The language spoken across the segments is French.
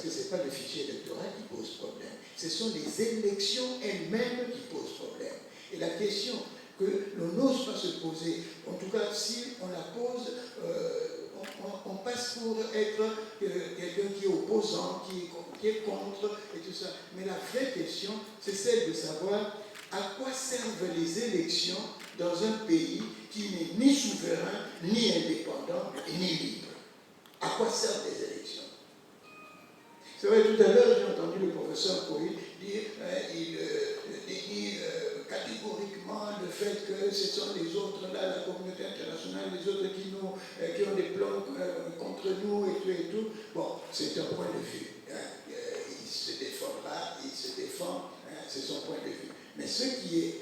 parce que ce n'est pas le fichier électoral qui pose problème, ce sont les élections elles-mêmes qui posent problème. Et la question que l'on n'ose pas se poser, en tout cas si on la pose, on passe pour être quelqu'un qui est opposant, qui est contre et tout ça. Mais la vraie question, c'est celle de savoir à quoi servent les élections dans un pays qui n'est ni souverain, ni indépendant, ni libre. À quoi servent les élections? C'est vrai, tout à l'heure, j'ai entendu le professeur Cohen dire il dénie catégoriquement le fait que ce sont les autres, là, la communauté internationale, les autres qui ont des plans contre nous et tout. Bon, c'est un point de vue. Il se défendra, il se défend, c'est son point de vue. Mais ce qui est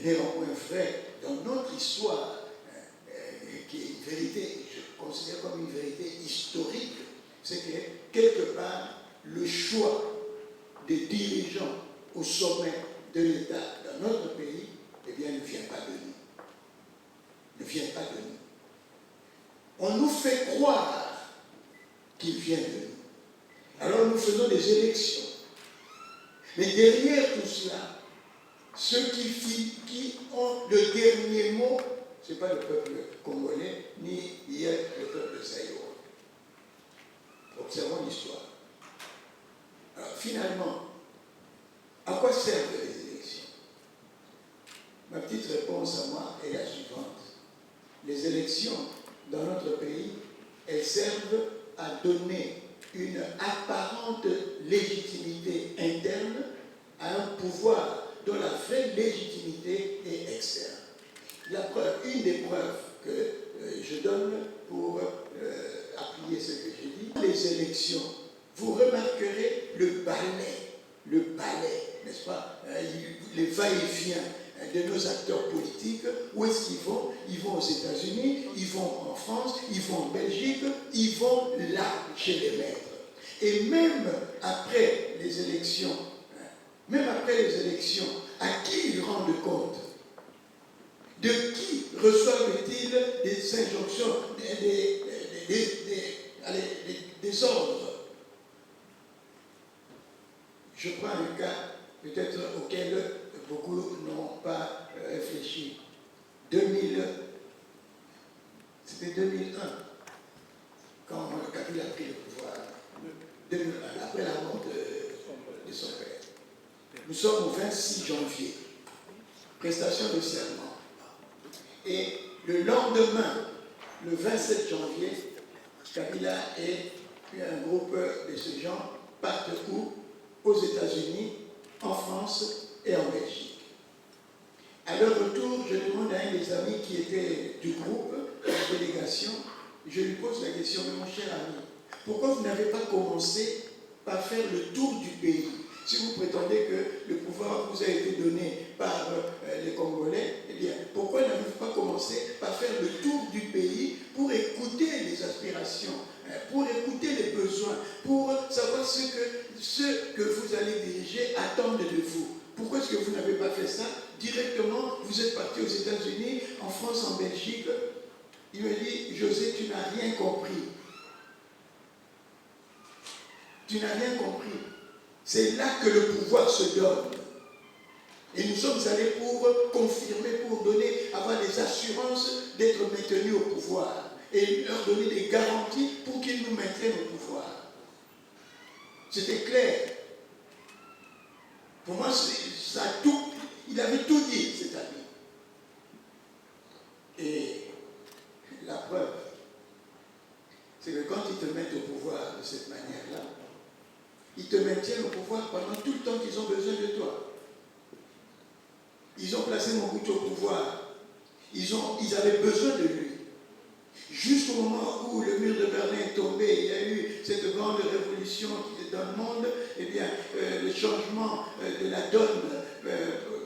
néanmoins vrai dans notre histoire, qui est une vérité, je considère comme une vérité historique, c'est que quelque part, le choix des dirigeants au sommet de l'État dans notre pays, eh bien, ne vient pas de nous. Ne vient pas de nous. On nous fait croire qu'il vient de nous. Alors nous faisons des élections. Mais derrière tout cela, ceux qui ont le dernier mot, ce n'est pas le peuple congolais, ni hier le peuple zaïrois. Observons l'histoire. Alors finalement, à quoi servent les élections? Ma petite réponse à moi est la suivante. Les élections dans notre pays, elles servent à donner une apparente légitimité interne à un pouvoir dont la vraie légitimité est externe. La preuve, une des preuves que je donne pour appuyer ce que j'ai dit, les élections, vous remarquerez le balai, n'est-ce pas, les va-et-vient de nos acteurs politiques. Où est-ce qu'ils vont? Ils vont aux États-Unis, ils vont en France, ils vont en Belgique, ils vont là, chez les maîtres. Et même après les élections, à qui ils rendent compte? De qui reçoivent-ils des injonctions, des ordres? Je prends un cas peut-être auquel beaucoup n'ont pas réfléchi. C'était 2001, quand Kabila a pris le pouvoir. 2001, après la mort de son père. Nous sommes au 26 janvier, prestation de serment. Et le lendemain, le 27 janvier, Kabila et puis un groupe de ces gens partent où? Aux États-Unis, en France et en Belgique. À leur retour, je demande à un des amis qui était du groupe, de la délégation, je lui pose la question, mais mon cher ami, pourquoi vous n'avez pas commencé par faire le tour du pays? Si vous prétendez que le pouvoir vous a été donné par les Congolais, eh bien, pourquoi n'avez-vous pas commencé par faire le tour du pays pour écouter les aspirations, pour écouter les besoins, pour savoir ce que vous allez diriger attendent de vous? Pourquoi est-ce que vous n'avez pas fait ça directement? Vous êtes parti aux États-Unis, en France, en Belgique. Il me dit, José, tu n'as rien compris. Tu n'as rien compris. C'est là que le pouvoir se donne. Et nous sommes allés pour confirmer, pour avoir des assurances d'être maintenus au pouvoir et leur donner des garanties pour qu'ils nous maintiennent au pouvoir. C'était clair. Pour moi, il avait tout dit, cet ami. Et la preuve, c'est que quand ils te mettent au pouvoir de cette manière-là, ils te maintiennent au pouvoir pendant tout le temps qu'ils ont besoin de toi. Ils ont placé Mobutu au pouvoir. Ils avaient besoin de lui. Jusqu'au moment où le mur de Berlin est tombé, il y a eu cette grande révolution dans le monde, eh bien, le changement de la donne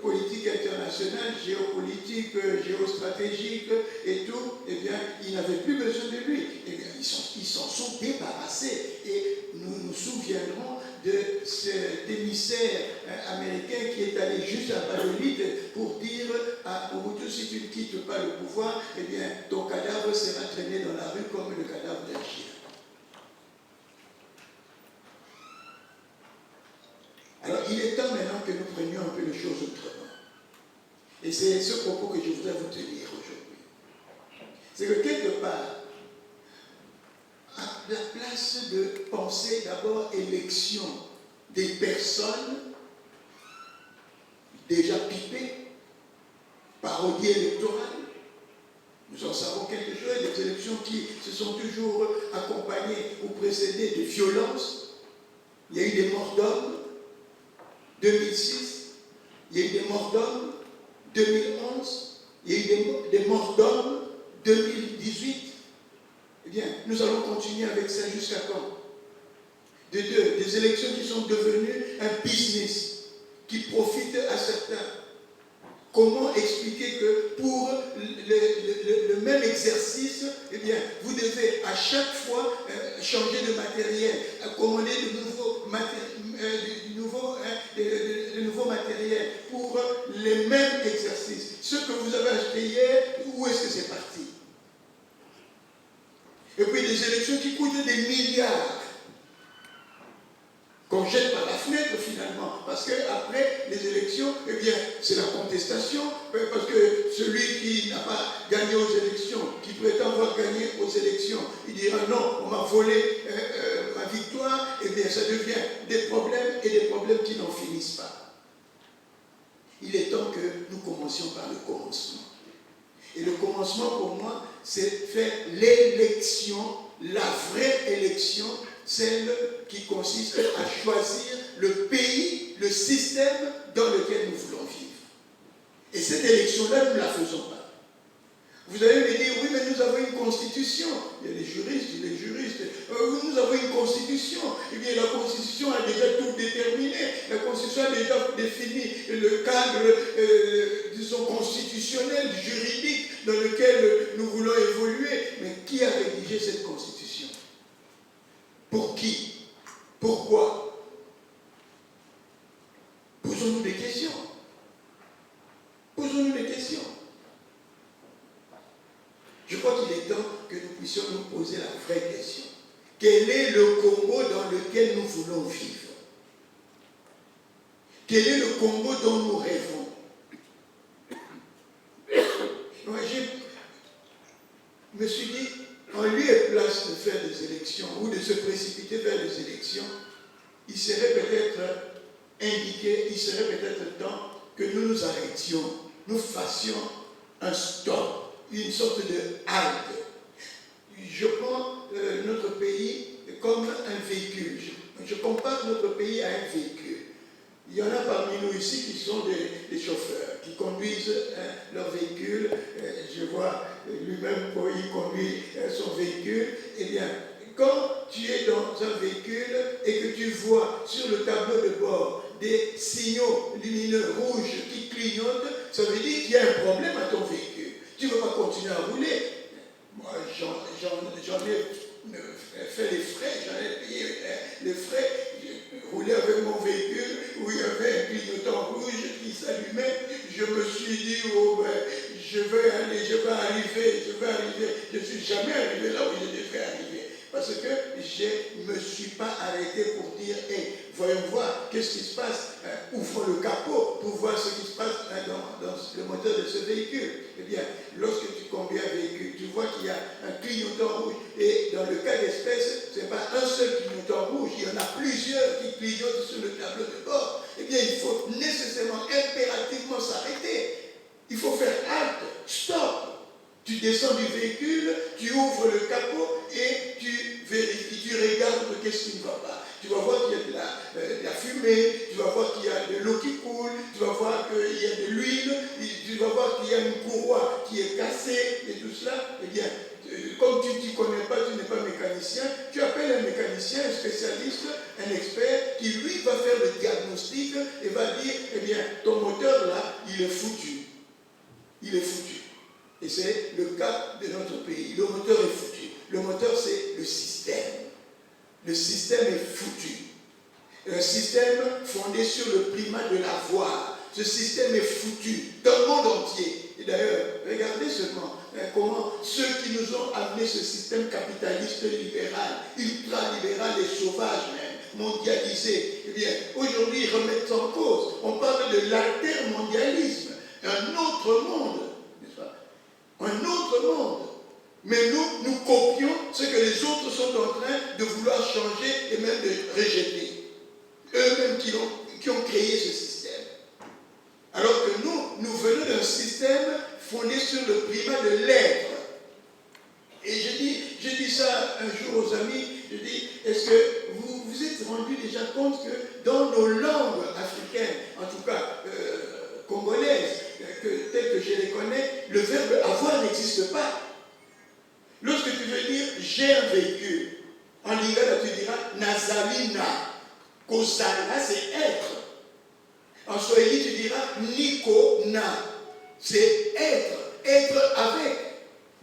politique internationale, géopolitique, géostratégique et tout, eh bien, ils n'avaient plus besoin de lui. Eh bien, ils s'en sont débarrassés. Et nous nous souviendrons de cet émissaire américain qui est allé juste à Valladolid pour dire à Mobutu, si tu ne quittes pas le pouvoir, eh bien, ton cadavre sera traîné dans la rue comme le cadavre d'un chien. Alors, il est temps maintenant que nous prenions un peu les choses autrement. Et c'est ce propos que je voudrais vous tenir aujourd'hui. C'est que quelque part, à la place de penser d'abord élection des personnes déjà pipées, parodie électorale, nous en savons quelque chose, des élections qui se sont toujours accompagnées ou précédées de violences. Il y a eu des morts d'hommes, 2006, il y a eu des morts d'hommes, 2011, il y a eu des morts d'hommes, 2018. Eh bien, nous allons continuer avec ça jusqu'à quand? Des élections qui sont devenues un business, qui profitent à certains. Comment expliquer que pour le même exercice, eh bien, vous devez à chaque fois changer de matériel, commander de nouveaux matériels pour les mêmes exercices. Ce que vous avez acheté hier, où est-ce que c'est parti? Et puis des élections qui coûtent des milliards, qu'on jette par la fenêtre finalement, parce qu'après les élections, eh bien, c'est la contestation, parce que celui qui n'a pas gagné aux élections, qui prétend avoir gagné aux élections, il dira non, on m'a volé ma victoire, eh bien, ça devient des problèmes et des problèmes qui n'en finissent pas. Il est temps que nous commencions par le commencement. Et le commencement pour moi, c'est faire l'élection, la vraie élection, celle qui consiste à choisir le pays, le système dans lequel nous voulons vivre. Et cette élection-là, nous ne la faisons pas. Vous allez me dire, oui, mais nous avons une constitution. Il y a les juristes, nous avons une constitution. Eh bien, la constitution a déjà tout déterminé. La constitution a déjà défini le cadre, disons, constitutionnel, juridique, dans lequel nous voulons évoluer. Mais qui a rédigé cette constitution? Pour qui? Pourquoi? Posons-nous des questions. Posons-nous des questions. Je crois qu'il est temps que nous puissions nous poser la vraie question. Quel est le Congo dans lequel nous voulons vivre? Quel est le Congo dont nous rêvons? Moi, je me suis dit, en lieu et place de faire des élections ou de se précipiter vers les élections, il serait peut-être indiqué, il serait peut-être temps que nous nous arrêtions, nous fassions un stop, une sorte de halte. Je prends notre pays comme un véhicule. Je compare notre pays à un véhicule. Il y en a parmi nous ici qui sont des chauffeurs, qui conduisent leur véhicule. Je vois lui-même quand il conduit son véhicule. Eh bien, quand tu es dans un véhicule et que tu vois sur le tableau de bord des signaux lumineux rouges qui clignotent, ça veut dire qu'il y a un problème à ton véhicule. Tu ne veux pas continuer à rouler. Moi, j'en ai fait les frais, j'en ai payé les frais. J'ai roulé avec mon véhicule où il y avait un clignotant rouge qui s'allumait. Je me suis dit, oh ben, je vais arriver. Je ne suis jamais arrivé là où je devrais arriver. Parce que je ne me suis pas arrêté pour dire, hey, voyons voir qu'est-ce qui se passe, ouvrons le capot pour voir ce qui se passe dans le moteur de ce véhicule. Eh bien, lorsque tu conduis un véhicule, tu vois qu'il y a un clignotant rouge. Et dans le cas d'espèce, ce n'est pas un seul clignotant rouge, il y en a plusieurs qui clignotent sur le tableau de bord. Eh bien, il faut nécessairement, impérativement s'arrêter. Il faut faire halte, stop. Tu descends du véhicule, tu ouvres le capot et tu vérifies, tu regardes qu'est-ce qui ne va pas. Tu vas voir qu'il y a de la fumée, tu vas voir qu'il y a de l'eau qui coule, tu vas voir qu'il y a de l'huile, tu vas voir qu'il y a une courroie qui est cassée et tout cela. Eh bien, comme tu ne t'y connais pas, tu n'es pas mécanicien, tu appelles un mécanicien, un spécialiste, un expert qui lui va faire le diagnostic et va dire, eh bien, ton moteur là, il est foutu. Il est foutu. Et c'est le cas de notre pays. Le moteur est foutu. Le moteur, c'est le système. Le système est foutu. Un système fondé sur le primat de la voix. Ce système est foutu dans le monde entier. Et d'ailleurs, regardez seulement comment ceux qui nous ont amené ce système capitaliste libéral, ultra-libéral et sauvage même, mondialisé. Eh bien, aujourd'hui, ils remettent en cause. On parle de l'altermondialisme, un autre monde, n'est-ce pas? Un autre monde. Mais nous copions ce que les autres sont en train de vouloir changer et même de rejeter. Eux-mêmes qui ont créé ce système. Alors que nous venons d'un système fondé sur le primat de l'être. Et je dis ça un jour aux amis, je dis, est-ce que vous vous êtes rendu déjà compte que dans nos langues africaines, en tout cas congolaises, telles que je les connais, le verbe avoir n'existe pas. Lorsque tu veux dire j'ai un véhicule, en lingala tu diras nazalina, kozala c'est être. En swahili tu diras niko na, c'est être avec.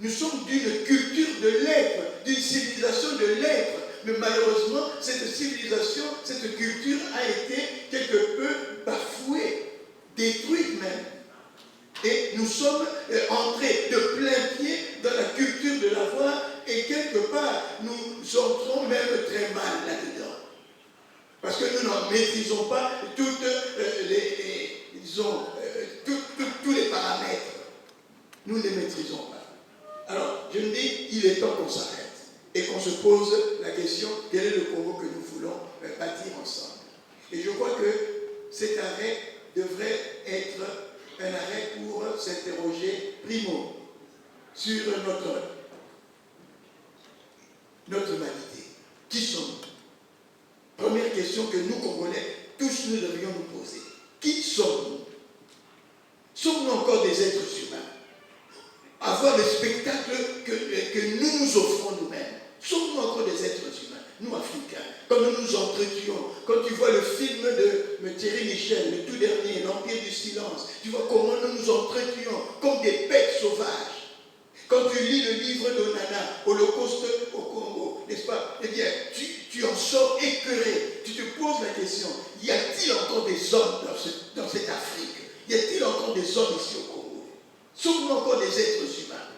Nous sommes d'une culture de l'être, d'une civilisation de l'être. Mais malheureusement, cette civilisation, cette culture a été quelque peu bafouée, détruite même. Et nous sommes entrés de plein pied dans la culture de l'avoir et quelque part, nous entrons même très mal là-dedans. Parce que nous n'en maîtrisons pas tous les paramètres. Nous ne les maîtrisons pas. Alors, je me dis, il est temps qu'on s'arrête et qu'on se pose la question, quel est le Congo que nous voulons bâtir ensemble? Et je crois que cet arrêt devrait être un arrêt pour s'interroger, primo, sur notre humanité. Qui sommes-nous? Première question que nous, Congolais, tous nous devrions nous poser. Qui sommes-nous? Sommes-nous encore des êtres humains? Avoir le spectacle que nous offrons nous-mêmes. Sommes-nous encore des êtres humains, nous Africains, comme nous nous entretuons? Quand tu vois le film de Thierry Michel, le tout dernier, L'Empire du Silence, tu vois comment nous nous entretuons comme des bêtes sauvages. Quand tu lis le livre d'Onana, Holocauste au Congo, n'est-ce pas? Eh bien, tu en sors écœuré. Tu te poses la question, y a-t-il encore des hommes dans cette Afrique? Y a-t-il encore des hommes ici au Congo? Sommes-nous encore des êtres humains?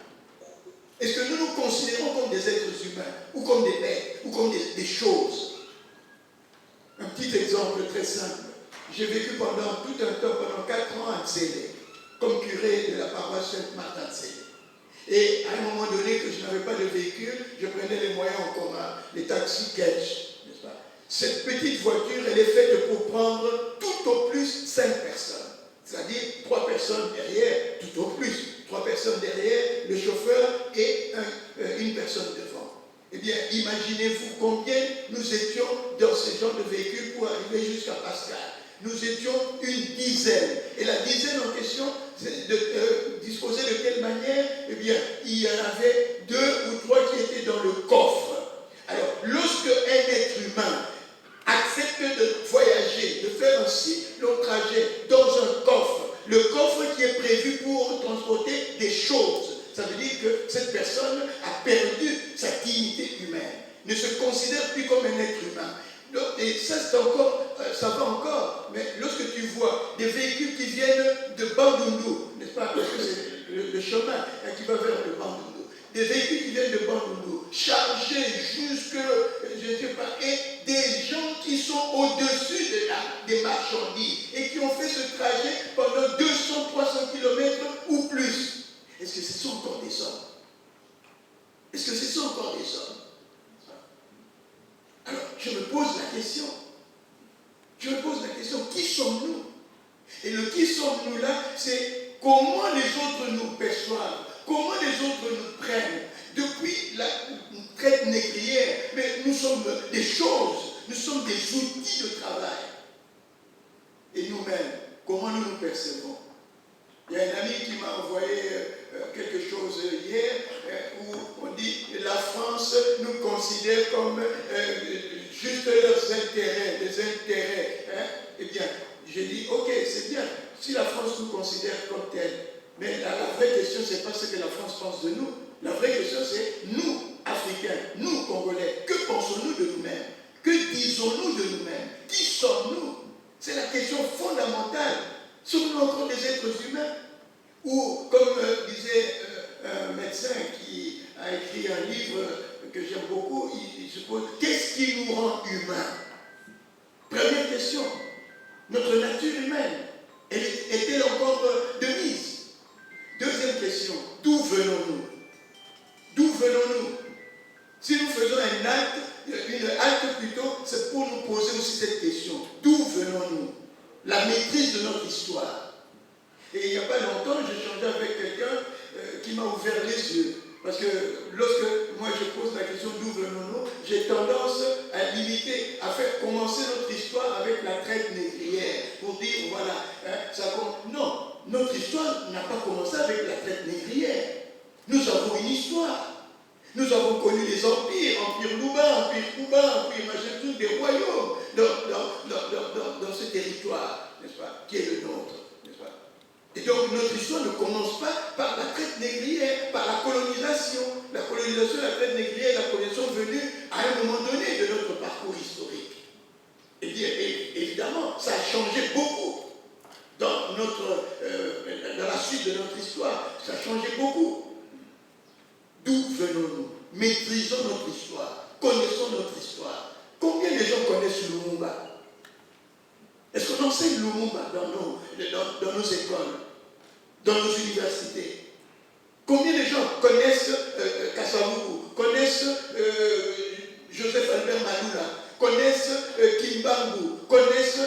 Est-ce que nous nous considérons comme des êtres humains, ou comme des bêtes, ou comme des choses? Un petit exemple très simple. J'ai vécu pendant tout un temps, pendant 4 ans à Tsélé, comme curé de la paroisse Saint-Martin de Tsélé. Et à un moment donné, que je n'avais pas de véhicule, je prenais les moyens en commun, les taxis catch, n'est-ce pas? Cette petite voiture, elle est faite pour prendre tout au plus 5 personnes. C'est-à-dire 3 personnes derrière, tout au plus. 3 personnes derrière, le chauffeur et une personne devant. Eh bien, imaginez-vous combien nous étions dans ce genre de véhicule pour arriver jusqu'à Pascal. Nous étions une dizaine. Et la dizaine en question, disposait de quelle manière? Eh bien, il y en avait 2 ou 3 qui étaient dans le coffre. Alors, lorsque un être humain accepte de voyager, de faire un si long trajet dans un coffre, le coffre qui est prévu pour transporter des choses, ça veut dire que cette personne a perdu sa dignité humaine, ne se considère plus comme un être humain. Et ça, ça va encore, mais lorsque tu vois des véhicules qui viennent de Bandundu, n'est-ce pas, parce que c'est le chemin qui va vers le Bandundu, des véhicules qui viennent de Bandundu, chargés jusque, je ne sais pas, et des gens qui sont au-dessus des marchandises et qui ont fait ce trajet pendant 200-300 km ou plus. Est-ce que ce sont encore des hommes? Est-ce que ce sont encore des hommes? Alors, je me pose la question. Qui sommes-nous? Et le qui sommes-nous là, c'est comment les autres nous perçoivent, comment les autres nous prennent. Depuis la traite négrière, mais nous sommes des choses, nous sommes des outils de travail. Et nous-mêmes, comment nous nous percevons? Il y a un ami qui m'a envoyé quelque chose hier où on dit que la France nous considère comme juste leurs intérêts, les intérêts. Eh bien, j'ai dit, ok, c'est bien, si la France nous considère comme telle, mais la vraie question, ce n'est pas ce que la France pense de nous. La vraie question, c'est nous, Africains, nous, Congolais, que pensons-nous de nous-mêmes? Que disons-nous de nous-mêmes? Qui sommes-nous? C'est la question fondamentale. Sommes-nous encore des êtres humains? Ou, comme disait un médecin qui a écrit un livre que j'aime beaucoup, il se pose, qu'est-ce qui nous rend humains? question. Notre nature humaine, elle est-elle encore de mise? Deuxième question, d'où venons-nous? D'où venons-nous? Si nous faisons une halte plutôt, c'est pour nous poser aussi cette question. D'où venons-nous? La maîtrise de notre histoire. Et il n'y a pas longtemps, j'échangeais avec quelqu'un qui m'a ouvert les yeux. Parce que lorsque moi je pose la question d'où venons-nous, j'ai tendance à limiter, à faire commencer notre histoire avec la traite négrière, pour dire voilà, non, notre histoire n'a pas commencé avec la traite négrière. Nous avons une histoire. Nous avons connu les empires, empire Louba, empire Kouba, empire machin, tous des royaumes dans ce territoire, n'est-ce pas, qui est le nôtre, n'est-ce pas? Et donc notre histoire ne commence pas par la traite négrière, par la colonisation. La colonisation, la traite négrière, la colonisation venue à un moment donné de notre parcours historique. Et bien, évidemment, ça a changé beaucoup dans la suite de notre histoire. Ça a changé beaucoup. D'où venons-nous? Maîtrisons notre histoire. Connaissons notre histoire. Combien de gens connaissent Lumumba? Est-ce qu'on enseigne Lumumba dans nos écoles, dans nos universités? Combien de gens connaissent Kasavubu, connaissent Joseph Albert Malula, connaissent Kimbangu, connaissent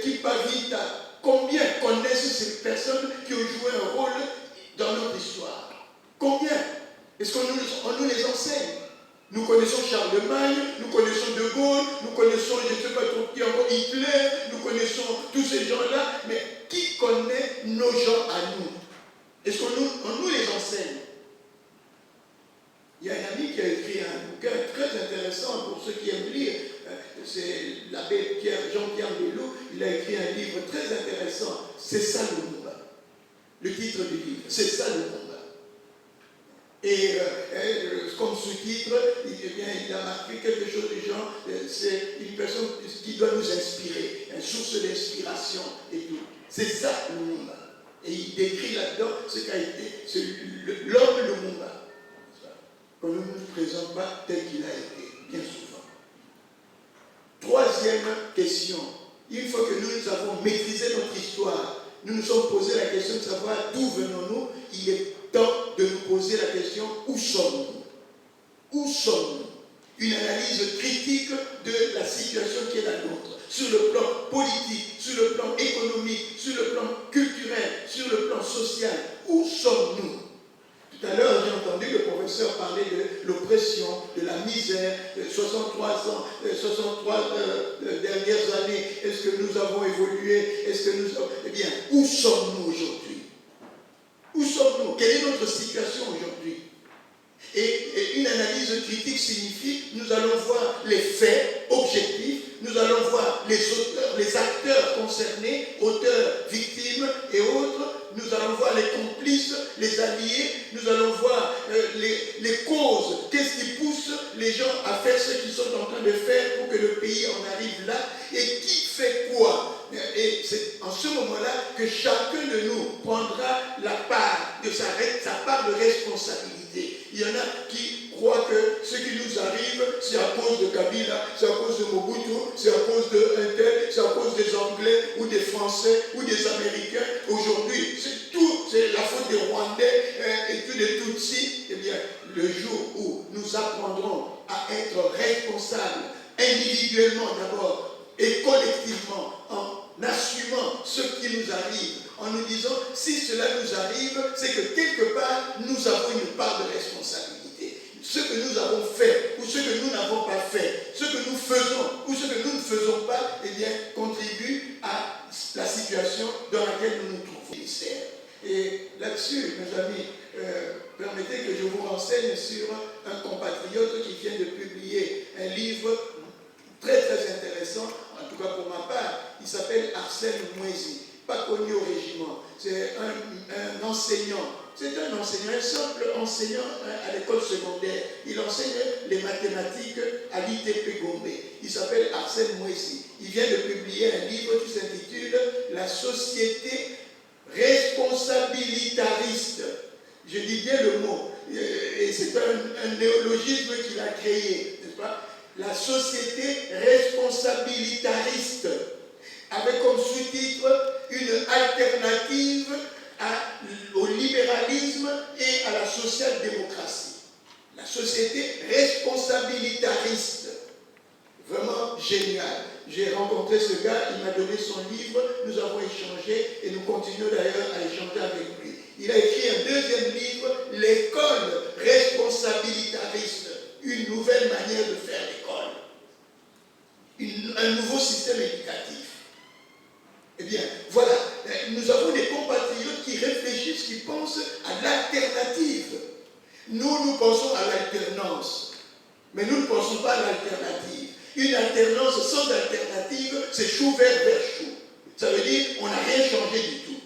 Kipavita? Combien connaissent ces personnes qui ont joué un rôle dans notre histoire? Combien? Est-ce qu'on nous les enseigne? Nous connaissons Charlemagne, nous connaissons De Gaulle, nous connaissons, je ne sais pas trop qui encore, Hitler, nous connaissons tous ces gens-là, mais qui connaît nos gens à nous? Est-ce qu'on nous les enseigne? Il y a un ami qui a écrit un bouquin très intéressant pour ceux qui aiment lire, c'est l'abbé Jean-Pierre Bello, il a écrit un livre très intéressant, C'est ça Lumumba. Le titre du livre, C'est ça Lumumba. Et comme sous-titre, il a marqué quelque chose du genre, c'est une personne qui doit nous inspirer, une source d'inspiration et tout. C'est ça Lumumba. Et il décrit là-dedans ce qu'a été l'homme Lumumba, qu'on ne nous présente pas tel qu'il a été, bien souvent. Troisième question, une fois que nous avons maîtrisé notre histoire, nous nous sommes posé la question de savoir d'où venons-nous, il est temps de nous poser la question, où sommes-nous? Où sommes-nous? Une analyse critique de la situation qui est la nôtre, sur le plan politique, sur le plan économique, sur le plan culturel, sur le plan social. Où sommes-nous? Tout à l'heure, j'ai entendu le professeur parler de l'oppression, de la misère, de 63 ans, 63 dernières années. Est-ce que nous avons évolué? Est-ce que nous avons... Eh bien, où sommes-nous aujourd'hui? Où sommes-nous? Quelle est notre situation aujourd'hui? Et une analyse critique signifie, nous allons voir les faits objectifs, nous allons voir les auteurs, les acteurs concernés, auteurs, victimes et autres, nous allons voir les complices, les alliés, nous allons voir les causes, qu'est-ce qui pousse les gens à faire ce qu'ils sont en train de faire pour que le pays en arrive là, et qui fait quoi. Et c'est en ce moment-là que chacun de nous prendra la part de sa part de responsabilité. Il y en a qui croient que ce qui nous arrive, c'est à cause de Kabila, c'est à cause de Mobutu, c'est à cause de un tel, c'est à cause des Anglais ou des Français ou des Américains. Aujourd'hui, c'est la faute des Rwandais et puis des Tutsis. Eh bien, le jour où nous apprendrons à être responsables, individuellement d'abord et collectivement, en assumant ce qui nous arrive, en nous disant, si cela nous arrive, c'est que quelque part, nous avons une part de responsabilité. Ce que nous avons fait, ou ce que nous n'avons pas fait, ce que nous faisons, ou ce que nous ne faisons pas, eh bien, contribue à la situation dans laquelle nous nous trouvons. Et là-dessus, mes amis, permettez que je vous renseigne sur un compatriote qui vient de publier un livre très très intéressant, en tout cas pour ma part. Il s'appelle Arsène Mouezi, pas connu au régiment. C'est un enseignant. C'est un enseignant, un simple enseignant à l'école secondaire. Il enseigne les mathématiques à l'ITP Gombe. Il s'appelle Arsène Mouezi. Il vient de publier un livre qui s'intitule « La société responsabilitariste ». Je dis bien le mot. Et c'est un néologisme qu'il a créé, n'est-ce pas? La société responsabilitariste. avec comme sous-titre une alternative au libéralisme et à la social-démocratie. La société responsabilitariste. Vraiment génial. J'ai rencontré ce gars, il m'a donné son livre, nous avons échangé et nous continuons d'ailleurs à échanger avec lui. Il a écrit un deuxième livre, L'école responsabilitariste, une nouvelle manière de faire l'école, un nouveau système éducatif. Eh bien, voilà, nous avons des compatriotes qui réfléchissent, qui pensent à l'alternative. Nous pensons à l'alternance, mais nous ne pensons pas à l'alternative. Une alternance sans alternative, c'est chou vert vers chou. Ça veut dire qu'on n'a rien changé du tout.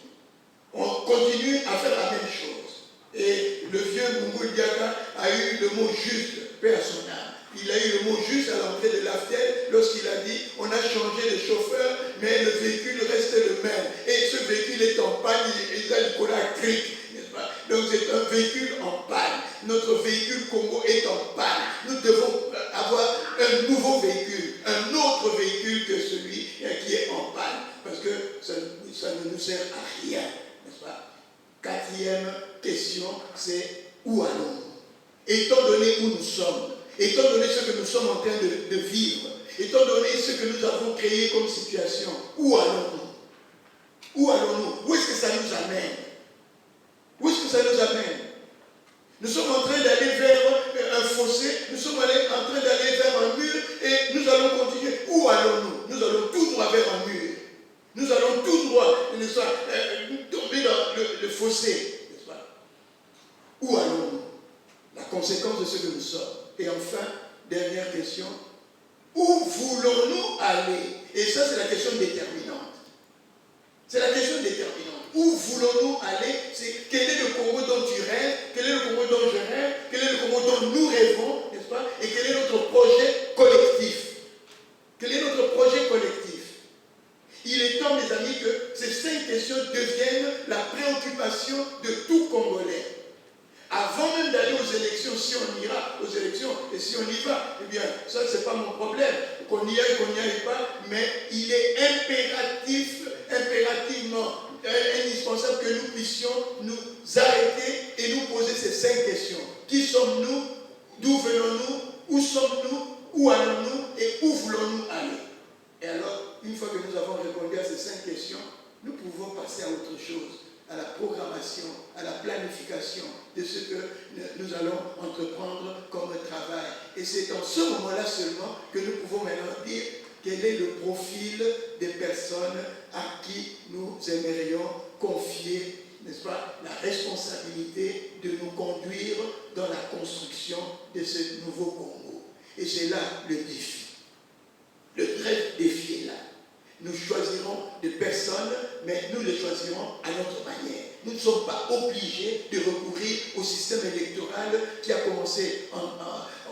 On continue à faire la même chose. Et le vieux Mungu Diaka a eu le mot juste, paix à son âme. Il a eu le mot juste à l'entrée de l'aftel lorsqu'il a dit on a changé de chauffeur, mais le véhicule reste le même. Et ce véhicule est en panne, il a Nicolas Cric, n'est-ce pas? Donc c'est un véhicule en panne. Notre véhicule Congo est en panne. Nous devons avoir un nouveau véhicule, un autre véhicule que celui qui est en panne. Parce que ça ne nous sert à rien, n'est-ce pas? Quatrième question, c'est où allons-nous? Étant donné où nous sommes, étant donné ce que nous sommes en train de vivre, étant donné ce que nous avons créé comme situation, où allons-nous? Où allons-nous? Où est-ce que ça nous amène? Où est-ce que ça nous amène? Nous sommes en train d'aller vers un fossé, nous sommes en train d'aller vers un mur et nous allons continuer. Où allons-nous? Nous allons tout droit vers un mur. Nous allons tout droit tomber dans le fossé, n'est-ce pas? Où allons-nous? La conséquence de ce que nous sommes. Et enfin, dernière question, où voulons-nous aller? Et ça, c'est la question déterminante. C'est la question déterminante. Où voulons-nous aller? C'est quel est le Congo dont tu rêves? Quel est le Congo dont je rêve? Quel est le Congo dont nous rêvons? N'est-ce pas? Et quel est notre projet collectif? Quel est notre projet collectif? Il est temps, mes amis, que ces 5 questions deviennent la préoccupation de tout Congolais. Avant même d'aller aux élections, si on ira aux élections et si on y va, eh bien, ça, ce n'est pas mon problème. Qu'on y aille, qu'on n'y aille pas, mais il est impérativement indispensable que nous puissions nous arrêter et nous poser ces 5 questions. Qui sommes-nous? D'où venons-nous? Où sommes-nous? Où allons-nous? Et où voulons-nous aller? Et alors, une fois que nous avons répondu à ces 5 questions, nous pouvons passer à autre chose, à la programmation, à la planification de ce que nous allons entreprendre comme travail. Et c'est en ce moment-là seulement que nous pouvons maintenant dire quel est le profil des personnes à qui nous aimerions confier, n'est-ce pas, la responsabilité de nous conduire dans la construction de ce nouveau Congo. Et c'est là le défi. Le vrai défi est là. Nous choisirons des personnes, mais nous les choisirons à notre manière. Nous ne sommes pas obligés de recourir au système électoral qui a commencé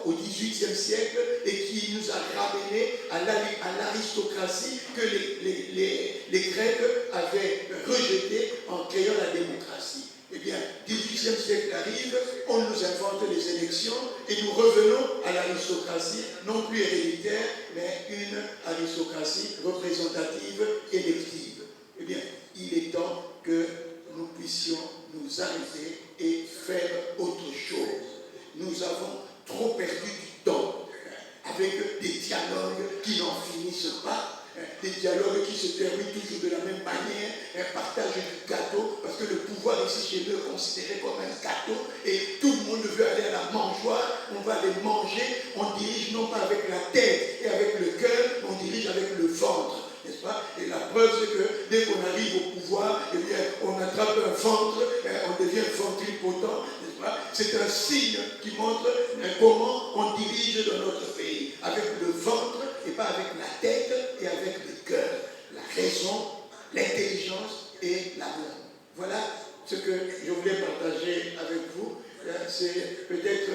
au XVIIIe siècle et qui nous a ramenés à l'aristocratie que les Grecs avaient rejetée en créant la démocratie. Eh bien, 18e siècle arrive, on nous invente les élections et nous revenons à l'aristocratie, non plus héréditaire, mais une aristocratie représentative, élective. Eh bien, il est temps que nous puissions nous arrêter et faire autre chose. Nous avons trop perdu du temps avec des dialogues qui n'en finissent pas. Des dialogues qui se terminent toujours de la même manière, un partage du gâteau, parce que le pouvoir ici chez eux est considéré comme un gâteau, et tout le monde veut aller à la mangeoire, on va les manger, on dirige non pas avec la tête et avec le cœur, on dirige avec le ventre, n'est-ce pas? Et la preuve c'est que dès qu'on arrive au pouvoir, eh bien, on attrape un ventre, on devient ventripotent, n'est-ce pas? C'est un signe qui montre comment on dirige dans notre pays, avec le ventre et pas avec la tête et avec le cœur, la raison, l'intelligence et l'amour. Voilà ce que je voulais partager avec vous. C'est peut-être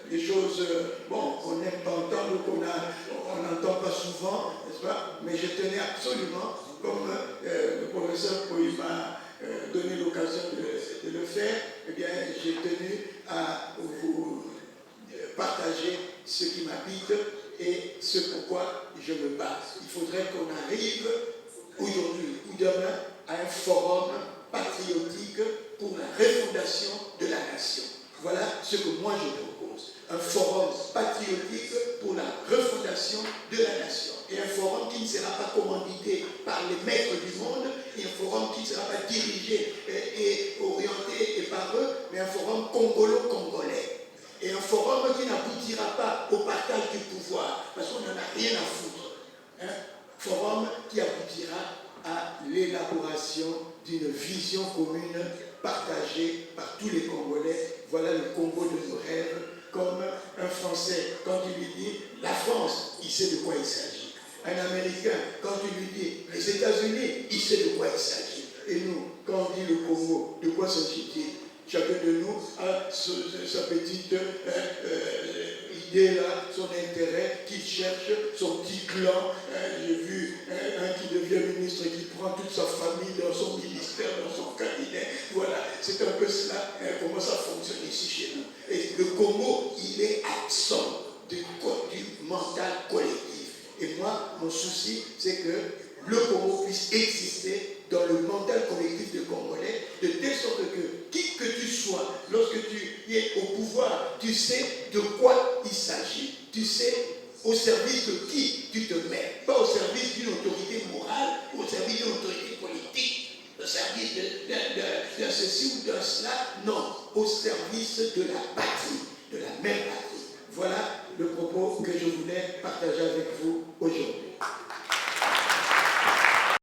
des choses qu'on n'aime pas entendre, qu'on n'entend pas souvent, n'est-ce pas? Mais je tenais absolument, comme le professeur Poï m'a donné l'occasion de le faire, eh bien j'ai tenu à vous partager ce qui m'habite et ce pourquoi je me bats. Il faudrait qu'on arrive aujourd'hui ou demain, à un forum patriotique pour la refondation de la nation. Voilà ce que moi je propose. Un forum patriotique pour la refondation de la nation. Et un forum qui ne sera pas commandité par les maîtres du monde, et un forum qui ne sera pas dirigé et orienté par eux, mais un forum congolo-congolais. Et un forum qui n'aboutira pas au partage du pouvoir, parce qu'on n'en a rien à foutre. Un forum qui aboutira à l'élaboration d'une vision commune partagée par tous les Congolais. Voilà le Congo de nos rêves. Comme un Français, quand il lui dit la France, il sait de quoi il s'agit. Un Américain, quand il lui dit les États-Unis, il sait de quoi il s'agit. Et nous, quand on dit le Congo, de quoi s'agit-il? Chacun de nous a sa petite idée là, son intérêt, qui cherche son petit clan. J'ai vu un qui devient ministre et qui prend toute sa famille dans son ministère, dans son cabinet. Voilà, c'est un peu cela, comment ça fonctionne ici chez nous. Et le Congo, il est absent du mental collectif. Et moi, mon souci, c'est que le Congo puisse exister dans le mental collectif des Congolais, de telle sorte que, qui que tu sois, lorsque tu es au pouvoir, tu sais de quoi il s'agit. Tu sais au service de qui tu te mets. Pas au service d'une autorité morale, ou au service d'une autorité politique, au service d'un ceci ou d'un cela. Non, au service de la patrie, de la même patrie. Voilà le propos que je voulais partager avec vous aujourd'hui.